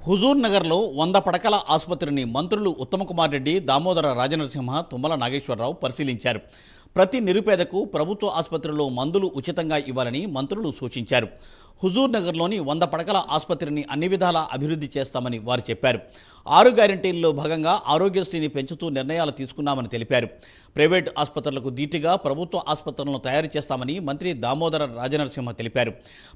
హుజూర్ నగర్లో 100 పడకల ఆసుపత్రిని మంత్రులు ఉత్తమ్ కుమార్ రెడ్డి, దామోదర రాజనరసింహ, తుమ్మల నాగేశ్వరరావు పరిశీలించారు. ప్రతి నిరుపేదకు ప్రభుత్వ ఆసుపత్రిలో మందులు ఉచితంగా ఇవ్వాలని మంత్రులు సూచించారు. హుజూర్ నగర్లోని 100 పడకల ఆసుపత్రిని అన్ని విధాలా అభివృద్ధి చేస్తామని వారు చెప్పారు. 6 గ్యారంటీల్లో భాగంగా ఆరోగ్యశ్రీని పెంచుతూ నిర్ణయాలు తీసుకున్నామని తెలిపారు. ప్రైవేటు ఆసుపత్రులకు ధీటుగా ప్రభుత్వ ఆసుపత్రులను తయారు చేస్తామని మంత్రి దామోదర రాజనరసింహ తెలిపారు.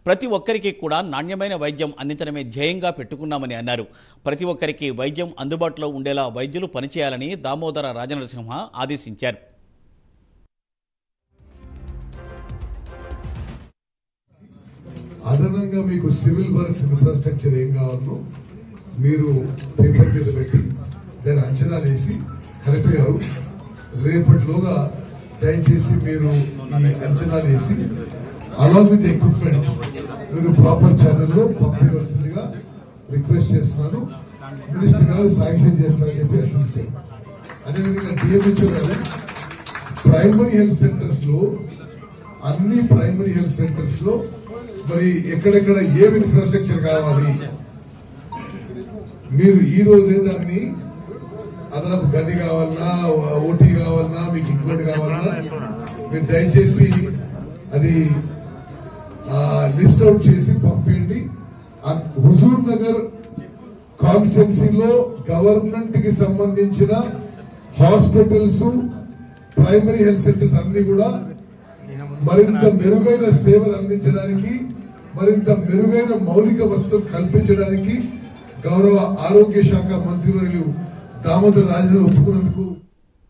ప్రతి ఒక్కరికి కూడా నాణ్యమైన వైద్యం అందించడమే ధ్యేయంగా పెట్టుకున్నామని అన్నారు. ప్రతి ఒక్కరికి వైద్యం అందుబాటులో ఉండేలా వైద్యులు పనిచేయాలని దామోదర రాజనరసింహ ఆదేశించారు. అదనంగా మీకు సివిల్ వర్క్స్ ఇన్ఫ్రాస్ట్రక్చర్ ఏం కావాలో మీరు పేపర్ మీద పెట్టి దాన్ని అంచనాలు వేసి కలెక్టర్ గారు రేపటిలోగా దయచేసి మీరు అంచనాలు వేసి అలాంగ్ విత్ ఎక్విప్మెంట్ మీరు ప్రాపర్ ఛానల్లో పంపించవలసిందిగా రిక్వెస్ట్ చేస్తున్నాను. మినిస్టర్ గారు శాంక్షన్ చేస్తారని చెప్పి అసలు అదేవిధంగా డిఎంహెచ్ఓ గారు ప్రైమరీ హెల్త్ సెంటర్స్ లో అన్ని ప్రైమరీ హెల్త్ సెంటర్స్ లో మరి ఎక్కడెక్కడ ఏం ఇన్ఫ్రాస్ట్రక్చర్ కావాలి మీరు ఈ రోజే దాన్ని అదనపు గది కావాలన్నా ఓటీ కావాలన్నా మీకు ఇంకోటి కావాలన్నా మీరు దయచేసి అది లిస్ట్ అవుట్ చేసి పంపేయండి. హుజూర్ నగర్ కాన్స్టిట్యున్సీలో గవర్నమెంట్ కి సంబంధించిన హాస్పిటల్స్ ప్రైమరీ హెల్త్ సెంటర్స్ అన్ని కూడా మరింత మెరుగైన సేవలు అందించడానికి మరింత మెరుగైన మౌలిక వసతులు కల్పించడానికి గౌరవ ఆరోగ్య శాఖ మంత్రివర్యులు దామోదర రాజు ఒప్పుకున్నందుకు